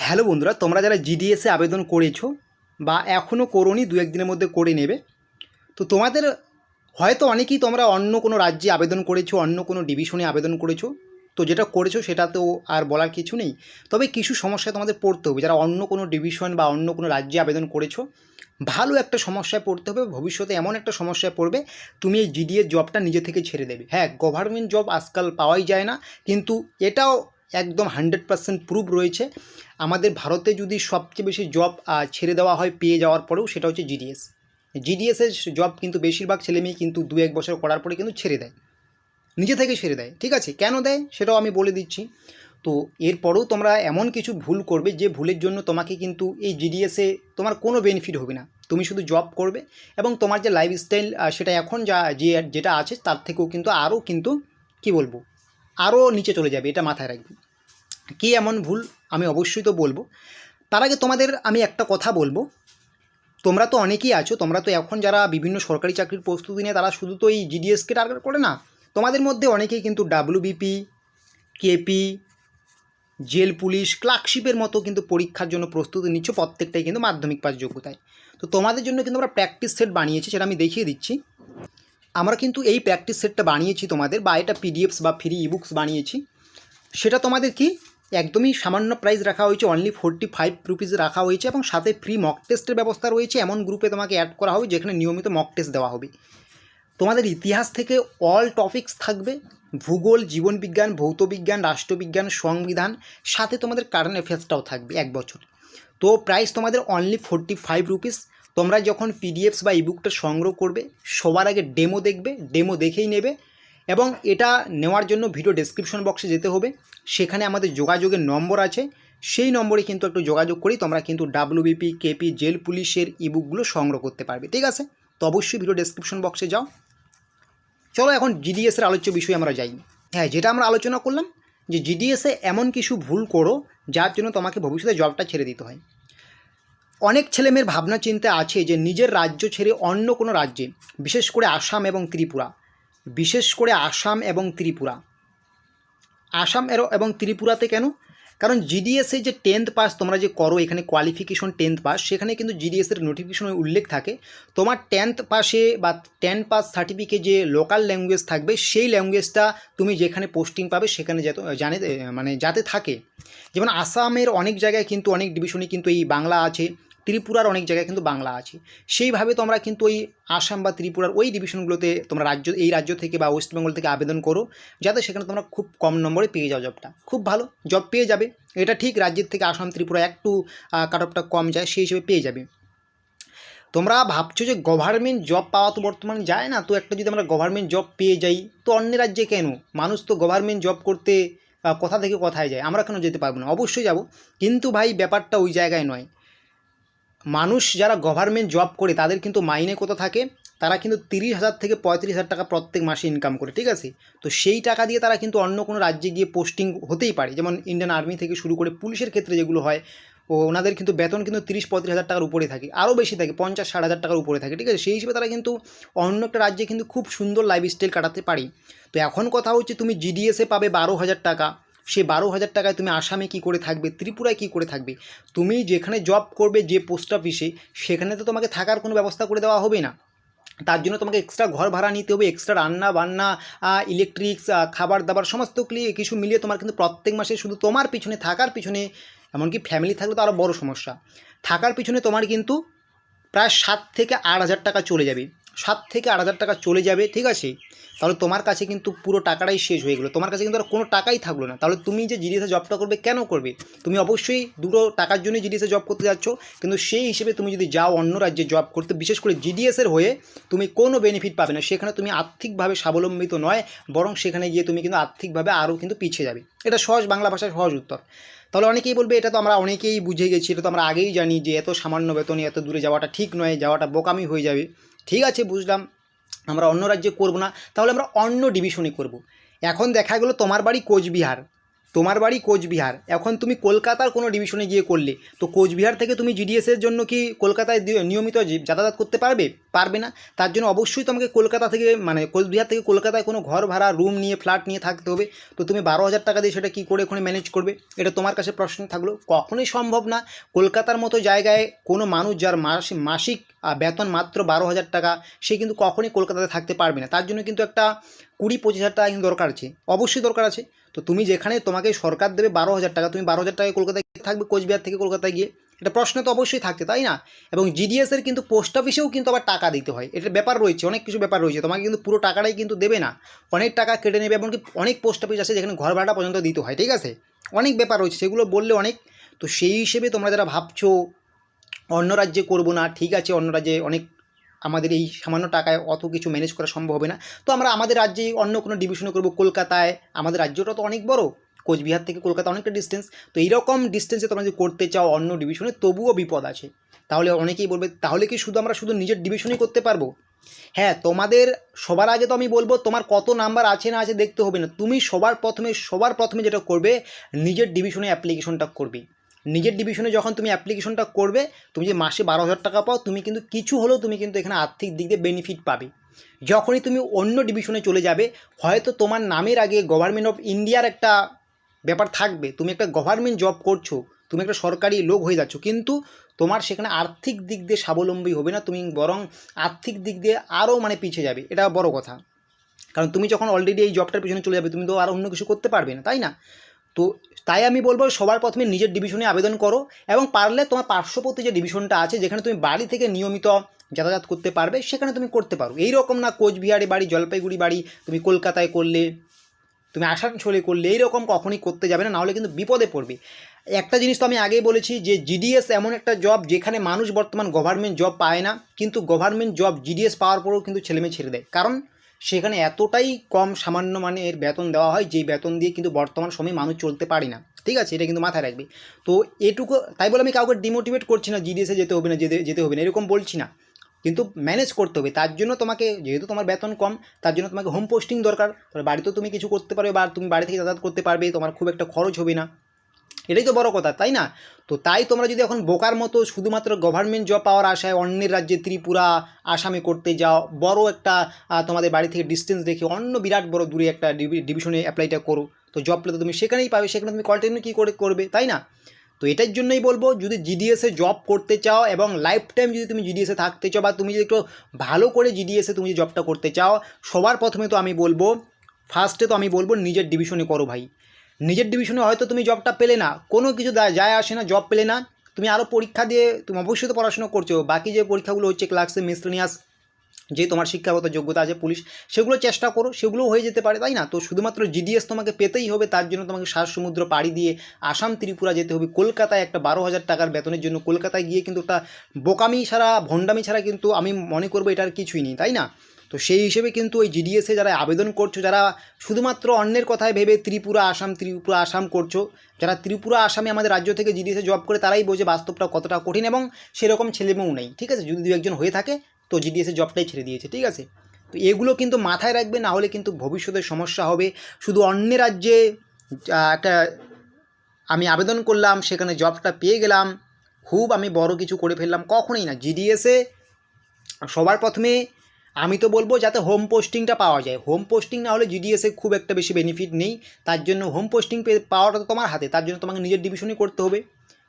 Hello বন্ধুরা, তোমরা যারা জিডিএসে আবেদন করেছো বা এখনও করোনি, দু একদিনের মধ্যে করে নেবে। তো তোমাদের হয়তো অনেকেই তোমরা অন্য কোনো রাজ্যে আবেদন করেছো, অন্য কোনো ডিভিশনে আবেদন করেছো। তো যেটা করেছো সেটা তো আর বলার কিছু নেই, তবে কিছু সমস্যায় তোমাদের পড়তে হবে। যারা অন্য কোনো ডিভিশন বা অন্য কোনো রাজ্যে আবেদন করেছো, ভালো একটা সমস্যায় পড়তে হবে। ভবিষ্যতে এমন একটা সমস্যায় পড়বে, তুমি এই জিডিএর জবটা নিজে থেকে ছেড়ে দেবে। হ্যাঁ, গভর্নমেন্ট জব আজকাল পাওয়াই যায় না, কিন্তু এটাও একদম 100% প্রুফ রয়েছে। আমাদের ভারতে যদি সবচেয়ে বেশি জব ছেড়ে দেওয়া হয় পেয়ে যাওয়ার পরেও, সেটা হচ্ছে জিডিএস। জিডিএসের জব কিন্তু বেশিরভাগ ছেলেমেয়ে কিন্তু 2-1 বছর করার পরে কিন্তু ছেড়ে দেয়, নিজে থেকে ছেড়ে দেয়। ঠিক আছে, কেন দেয় সেটাও আমি বলে দিচ্ছি। তো এরপরেও তোমরা এমন কিছু ভুল করবে যে ভুলের জন্য তোমাকে কিন্তু এই জিডিএসে তোমার কোনো বেনিফিট হবে না। তুমি শুধু জব করবে এবং তোমার যে লাইফস্টাইল সেটা এখন যেটা আছে তার থেকেও কিন্তু আরও কিন্তু কি বলবো, আরও নিচে চলে যাবে। এটা মাথায় রাখবে। কী এমন ভুল আমি অবশ্যই তো বলবো। তার আগে তোমাদের আমি একটা কথা বলবো। তোমরা তো অনেকেই আছো, তোমরা তো এখন যারা বিভিন্ন সরকারি চাকরির প্রস্তুতি নেয় তারা শুধু তো এই জিডিএসকে টার্গেট করে না। তোমাদের মধ্যে অনেকেই কিন্তু ডাব্লিউবিপি, কেপি, জেল পুলিশ, ক্লার্কশিপের মতো কিন্তু পরীক্ষার জন্য প্রস্তুতি নিচ্ছ, প্রত্যেকটাই কিন্তু মাধ্যমিক পাস যোগ্যতায়। তো তোমাদের জন্য কিন্তু আমরা প্র্যাকটিস সেট বানিয়েছি, সেটা আমি দেখিয়ে দিচ্ছি। আমরা কিন্তু এই প্র্যাকটিস সেটটা বানিয়েছি তোমাদের, বা এটা পিডিএফস বা ফ্রি ইবুকস বানিয়েছি। সেটা তোমাদের কি একদমই সামান্য প্রাইস রাখা হয়েছে, অনলি 45 রুপিস রাখা হয়েছে, এবং সাথে ফ্রি মক টেস্টের ব্যবস্থা রয়েছে। এমন গ্রুপে তোমাকে অ্যাড করা হবে যেখানে নিয়মিত মক টেস্ট দেওয়া হবে। তোমাদের ইতিহাস থেকে অল টপিকস থাকবে, ভূগোল, জীবনবিজ্ঞান, ভৌতবিজ্ঞান, রাষ্ট্রবিজ্ঞান, সংবিধান, সাথে তোমাদের কারেন্ট অ্যাফেয়ার্সটাও থাকবে 1 বছর। তো প্রাইস তোমাদের অনলি 45 রুপিস। তোমরা যখন পিডিএফস বা ইবুকটা সংগ্রহ করবে, সবার আগে ডেমো দেখবে, ডেমো দেখেই নেবে। এবং এটা নেওয়ার জন্য ভিডিও ডেসক্রিপশন বক্সে যেতে হবে, সেখানে আমাদের যোগাযোগের নম্বর আছে। সেই নম্বরে কিন্তু একটু যোগাযোগ করি তোমরা কিন্তু ডাব্লিউবিপি, কেপি, জেল পুলিশের ইবুকগুলো সংগ্রহ করতে পারবে। ঠিক আছে, তো অবশ্যই ভিডিও ডেসক্রিপশন বক্সে যাও। চলো এখন জিডিএসের আলোচ্য বিষয়ে আমরা যাই। হ্যাঁ, যেটা আমরা আলোচনা করলাম যে জিডিএসে এমন কিছু ভুল করো যার জন্য তোমাকে ভবিষ্যতে জবটা ছেড়ে দিতে হয়। অনেক ছেলেমেয়ের ভাবনা চিন্তা আছে যে নিজের রাজ্য ছেড়ে অন্য কোনো রাজ্যে, বিশেষ করে আসাম এবং ত্রিপুরা, আসাম এবং ত্রিপুরাতে কেন? কারণ জিডিএসে যে 10th পাস তোমরা যে করো, এখানে কোয়ালিফিকেশন 10th পাস, সেখানে কিন্তু জিডিএসের নোটিফিকেশনে উল্লেখ থাকে তোমার 10th পাসে বা 10 পাস সার্টিফিকেট যে লোকাল ল্যাঙ্গুয়েজ থাকবে, সেই ল্যাঙ্গুয়েজটা তুমি যেখানে পোস্টিং পাবে সেখানে যাতে থাকে। যেমন আসামের অনেক জায়গায় কিন্তু অনেক ডিভিশনে কিন্তু এই বাংলা আছে, ত্রিপুরার অনেক জায়গায় কিন্তু বাংলা আছে। সেইভাবে তোমরা কিন্তু ওই আসাম বা ত্রিপুরার ওই ডিভিশনগুলোতে তোমরা এই রাজ্য থেকে বা ওয়েস্ট বেঙ্গল থেকে আবেদন করো, যাতে সেখানে তোমরা খুব কম নম্বরে পেয়ে যাও জবটা। খুব ভালো জব পেয়ে যাবে, এটা ঠিক। রাজ্যের থেকে আসাম ত্রিপুরা একটু কাট অফটা কম যায়, সেই হিসেবে পেয়ে যাবে। তোমরা ভাবছো যে গভর্নমেন্ট জব পাওয়া তো বর্তমানে যায় না, তো একটা যদি আমরা গভর্নমেন্ট জব পেয়ে যাই তো অন্য রাজ্যে কেন? মানুষ তো গভর্নমেন্ট জব করতে কোথা থেকে কোথায় যায়, আমরা কেন যেতে পারবো না? অবশ্যই যাব, কিন্তু ভাই ব্যাপারটা ওই জায়গায় নয়। মানুষ যারা গভর্নমেন্ট জব করে তাদের কিন্তু মাইনে কত থাকে, তারা কিন্তু 30,000 থেকে 35,000 টাকা প্রত্যেক মাসে ইনকাম করে। ঠিক আছে, তো সেই টাকা দিয়ে তারা কিন্তু অন্য কোনো রাজ্যে গিয়ে পোস্টিং হতেই পারে। যেমন ইন্ডিয়ান আর্মি থেকে শুরু করে পুলিশের ক্ষেত্রে যেগুলো হয়, ওনাদের কিন্তু বেতন কিন্তু 30-35,000 টাকার উপরে থাকে, আরও বেশি থাকে, 50-60,000 টাকার উপরে থাকে। ঠিক আছে, সেই হিসেবে তারা কিন্তু অন্য একটা রাজ্যে কিন্তু খুব সুন্দর লাইফস্টাইল কাটাতে পারে। তো এখন কথা হচ্ছে তুমি জিডিএসে পাবে 12,000 টাকা, সে 12,000 টাকায় তুমি আসামে কী করে থাকবে, ত্রিপুরায় কী করে থাকবে? তুমি যেখানে জব করবে যে পোস্ট অফিসে, সেখানে তো তোমাকে থাকার কোনো ব্যবস্থা করে দেওয়া হবে না। তার জন্য তোমাকে এক্সট্রা ঘর ভাড়া নিতে হবে, এক্সট্রা রান্না বান্না, ইলেকট্রিক্স, খাবার দাবার সমস্ত কিছু মিলিয়ে তোমার কিন্তু প্রত্যেক মাসে শুধু তোমার পিছনে থাকার পিছনে, এমনকি ফ্যামিলি থাকলে তো আরও বড় সমস্যা, থাকার পিছনে তোমার কিন্তু প্রায় 7 থেকে 8,000 টাকা চলে যাবে। 7 থেকে 8,000 টাকা চলে যাবে। ঠিক আছে, তাহলে তোমার কাছে কিন্তু পুরো টাকাটাই শেষ হয়ে গেলো, তোমার কাছে কিন্তু আর কোনো টাকাই থাকলো না। তাহলে তুমি যে জিডিএসে জবটা করবে কেন করবে? তুমি অবশ্যই দুটো টাকার জন্যই জিডিএসে জব করতে যাচ্ছ, কিন্তু সেই হিসেবে তুমি যদি যাও অন্য রাজ্যে জব করতে, বিশেষ করে জিডিএসের হয়ে, তুমি কোনো বেনিফিট পাবে না। সেখানে তুমি আর্থিকভাবে স্বাবলম্বিত নয়, বরং সেখানে গিয়ে তুমি কিন্তু আর্থিকভাবে আরও কিন্তু পিছিয়ে যাবে। এটা সহজ বাংলা ভাষায় সহজ উত্তর। তাহলে অনেকেই বলবে এটা তো আমরা অনেকেই বুঝে গেছি, এটা তো আমরা আগেই জানি যে এত সামান্য বেতনে এত দূরে যাওয়াটা ঠিক নয়, যাওয়াটা বোকামি হয়ে যাবে। ঠিক আছে, বুঝলাম, আমরা অন্য রাজ্যে করব না, তাহলে আমরা অন্য ডিভিশনে করব। এখন দেখা গেলো তোমার বাড়ি কোচবিহার, তোমার বাড়ি কোচবিহার, এখন তুমি কলকাতার কোনো ডিভিশনে গিয়ে করলে, তো কোচবিহার থেকে তুমি জিডিএসের জন্য কি কলকাতায় নিয়মিত যাতায়াত করতে পারবে না। তার জন্য অবশ্যই তোমাকে কলকাতা থেকে মানে কোচবিহার থেকে কলকাতায় কোনো ঘর ভাড়া রুম নিয়ে ফ্ল্যাট নিয়ে থাকতে হবে। তো তুমি 12,000 টাকা দিয়ে সেটা কী করে ওখানে ম্যানেজ করবে, এটা তোমার কাছে প্রশ্ন থাকলো। কখনোই সম্ভব না। কলকাতার মতো জায়গায় কোনো মানুষ যার মাসিক বেতন মাত্র 12,000 টাকা, সে কিন্তু কখনই কলকাতাতে থাকতে পারবে না। তার জন্য কিন্তু একটা 20-25 হাজার টাকা কিন্তু দরকার আছে, অবশ্যই দরকার আছে। তো তুমি যেখানে তোমাকে সরকার দেবে 12,000 টাকা, তুমি 12,000 টাকায় কলকাতায় থাকবে, কোচবিহার থেকে কলকাতায় গিয়ে, এটা প্রশ্ন তো অবশ্যই থাকতে, তাই না। এবং জিডিএসের কিন্তু পোস্ট অফিসেও কিন্তু আবার টাকা দিতে হয়, এটার ব্যাপার রয়েছে, অনেক কিছু ব্যাপার রয়েছে। তোমাকে কিন্তু পুরো টাকাটাই কিন্তু দেবে না, অনেক টাকা কেটে নেবে। এমনকি অনেক পোস্ট অফিস আছে যেখানে ঘর ভাড়া পর্যন্ত দিতে হয়, ঠিক আছে। অনেক ব্যাপার রয়েছে, সেগুলো বললে অনেক। তো সেই হিসেবে তোমরা যারা ভাবছো অন্য রাজ্যে করবো না, ঠিক আছে, অন্য রাজ্যে অনেক আমাদের এই সামান্য টাকায় অত কিছু ম্যানেজ করা সম্ভব হবে না, তো আমরা আমাদের রাজ্যেই অন্য কোনো ডিভিশনে করবো। কলকাতায় আমাদের রাজ্যটা তো অনেক বড়, কোচবিহার থেকে কলকাতা অনেকটা ডিস্টেন্স। তো এইরকম ডিস্টেন্সে তোমরা যদি করতে চাও অন্য ডিভিশনে, তবুও বিপদ আছে। তাহলে অনেকেই বলবে তাহলে কি আমরা শুধু নিজের ডিভিশনেই করতে পারবো। হ্যাঁ, তোমাদের সবার আগে তো আমি বলবো তোমার কত নাম্বার আছে না আছে দেখতে হবে না, তুমি সবার প্রথমে যেটা করবে, নিজের ডিভিশনে অ্যাপ্লিকেশনটা করবে। নিজের ডিভিশনে যখন তুমি অ্যাপ্লিকেশনটা করবে, তুমি যে মাসে 12,000 টাকা পাও, তুমি কিন্তু কিছু হলেও তুমি কিন্তু এখানে আর্থিক দিক দিয়ে বেনিফিট পাবে। যখনই তুমি অন্য ডিভিশনে চলে যাবে, হয়তো তোমার নামের আগে গভর্নমেন্ট অফ ইন্ডিয়ার একটা ব্যাপার থাকবে, তুমি একটা গভর্নমেন্ট জব করছো, তুমি একটা সরকারি লোক হয়ে যাচ্ছ, কিন্তু তোমার সেখানে আর্থিক দিক দিয়ে স্বাবলম্বী হবে না, তুমি বরং আর্থিক দিক দিয়ে আরও মানে পিছিয়ে যাবে, এটা বড় কথা। কারণ তুমি যখন অলরেডি এই জবটার পিছনে চলে যাবে, তুমি তো আর অন্য কিছু করতে পারবে না, তাই না। তো তাই আমি বলবো সবার প্রথমে নিজের ডিভিশনে আবেদন করো, এবং পারলে তোমার পার্শ্ববর্তী যে ডিভিশনটা আছে, যেখানে তুমি বাড়ি থেকে নিয়মিত যাতায়াত করতে পারবে, সেখানে তুমি করতে পারো। এই রকম না কোচবিহারে বাড়ি, জলপাইগুড়ি বাড়ি, তুমি কলকাতায় করলে, তুমি আসানসোলে করলে, এইরকম কখনই করতে যাবে না, নাহলে কিন্তু বিপদে পড়বে। একটা জিনিস তো আমি আগেই বলেছি যে জিডিএস এমন একটা জব যেখানে মানুষ বর্তমান গভর্নমেন্ট জব পায় না, কিন্তু গভর্নমেন্ট জব জিডিএস পাওয়ার পরেও কিন্তু ছেলেমেয়ে ছেড়ে দেয়, কারণ সেখানে এতটাই কম সামান্য মানের বেতন দেওয়া হয়, যেই বেতন দিয়ে কিন্তু বর্তমান সময়ে মানুষ চলতে পারে না, ঠিক আছে, এটা কিন্তু মাথায় রাখবে। তো এটুকু তাই বলে আমি কাউকে ডিমোটিভেট করছি না, জিডিএসে যেতে হবে না, যেতে হবে না এরকম বলছি না, কিন্তু ম্যানেজ করতে হবে। তার জন্য তোমাকে, যেহেতু তোমার বেতন কম, তার জন্য তোমাকে হোম পোস্টিং দরকার। তাহলে বাড়িতেও তুমি কিছু করতে পারবে, বা তুমি বাড়ি থেকে যাতায়াত করতে পারবে, তোমার খুব একটা খরচ হবে না, এটাই তো বড় কথা, তাই না। তো তাই তোমরা যদি এখন বোকার মতো শুধুমাত্র গভর্নমেন্ট জব পাওয়ার আশায় অন্যের রাজ্যে ত্রিপুরা আসামে করতে যাও, বড় একটা তোমাদের বাড়ি থেকে ডিস্টেন্স দেখে অন্য বিরাট বড় দূরে একটা ডিভিশনে অ্যাপ্লাইটা করো, তো জব পেলে তো তুমি সেখানেই পাবে, সেখানে তুমি কন্টিনিউ কী করে করবে, তাই না। তো এটার জন্যই বলবো, যদি জিডিএসে জব করতে চাও এবং লাইফ টাইম যদি তুমি জিডিএসে থাকতে চাও, বা তুমি যদি একটু ভালো করে জিডিএসে তুমি যে জবটা করতে চাও, সবার প্রথমে তো আমি বলবো, ফার্স্টে তো আমি বলবো নিজের ডিভিশনে করো ভাই। নিজের ডিভিশনে হয়তো তুমি জবটা পেলে না, কোনো কিছু যায় আসে না, জব পেলে না, তুমি আরও পরীক্ষা দিয়ে, তুমি অবশ্যই তো পড়াশোনা করছো, বাকি যে পরীক্ষাগুলো হচ্ছে ক্লাসে মিসলেনিয়াস, যে তোমার শিক্ষাগত যোগ্যতা আছে পুলিশ, সেগুলো চেষ্টা করো, সেগুলোও হয়ে যেতে পারে, তাই না। তো শুধুমাত্র জিডিএস তোমাকে পেতেই হবে, তার জন্য তোমাকে সাত সমুদ্র পাড়ি দিয়ে আসাম ত্রিপুরা যেতে হবে, কলকাতায় একটা 12,000 টাকার বেতনের জন্য কলকাতায় গিয়ে কিন্তু একটা বোকামি ছাড়া, ভণ্ডামি ছাড়া কিন্তু আমি মনে করবো এটার কিছুই নেই, তাই না। তো সেই হিসেবে কিন্তু ওই জিডিএসে যারা আবেদন করছো, যারা শুধুমাত্র অন্যের কথায় ভেবে ত্রিপুরা আসাম করছো, যারা ত্রিপুরা আসামে আমাদের রাজ্য থেকে জিডিএসে জব করে, তারাই বোঝে বাস্তবটা কতটা কঠিন, এবং সেরকম ছেলেমেয়েও নেই, ঠিক আছে। যদি দু একজন হয়ে থাকে, তো জিডিএসের জবটাই ছেড়ে দিয়েছে, ঠিক আছে। তো এগুলো কিন্তু মাথায় রাখবে, না হলে কিন্তু ভবিষ্যতে সমস্যা হবে। শুধু অন্য রাজ্যে একটা আমি আবেদন করলাম, সেখানে জবটা পেয়ে গেলাম, খুব আমি বড় কিছু করে ফেললাম, কখনোই না। জিডিএসে সবার প্রথমে আমি তো বলবো যাতে হোম পোস্টিংটা পাওয়া যায়, হোম পোস্টিং না হলে জিডিএসে খুব একটা বেশি বেনিফিট নেই। তার জন্য হোম পোস্টিং পাওয়াটা তো তোমার হাতে, তার জন্য তোমাকে নিজের ডিভিশনই করতে হবে।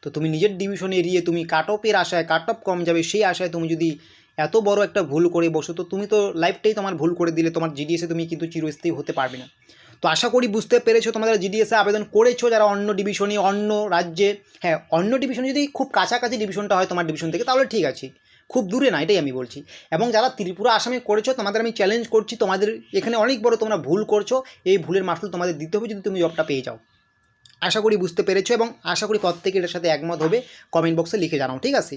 তো তুমি নিজের ডিভিশন এড়িয়ে তুমি কাট অফের আশায়, কাট অফ কম যাবে সেই আশায় তুমি যদি এত বড় একটা ভুল করে বসো, তো তুমি তো লাইফটাই তোমার ভুল করে দিলে, তোমার জিডিএসে তুমি কিন্তু চিরস্থায়ী হতে পারবে না। তো আশা করি বুঝতে পেরেছো, তোমরা যারা জিডিএসে আবেদন করেছো, যারা অন্য ডিভিশনে, অন্য রাজ্যে, হ্যাঁ অন্য ডিভিশনে যদি খুব কাছাকাছি ডিভিশনটা হয় তোমার ডিভিশন থেকে, তাহলে ঠিক আছে, খুব দূরে না, এটাই আমি বলছি। এবং যারা ত্রিপুরা আসামে করেছো, তোমাদের আমি চ্যালেঞ্জ করছি, তোমাদের এখানে অনেক বড় তোমরা ভুল করছো, এই ভুলের মাসুল তোমাদের দিতে হবে যদি তুমি জবটা পেয়ে যাও। আশা করি বুঝতে পেরেছো, এবং আশা করি প্রত্যেকে এটার সাথে একমত হবে, কমেন্ট বক্সে লিখে জানাও, ঠিক আছে।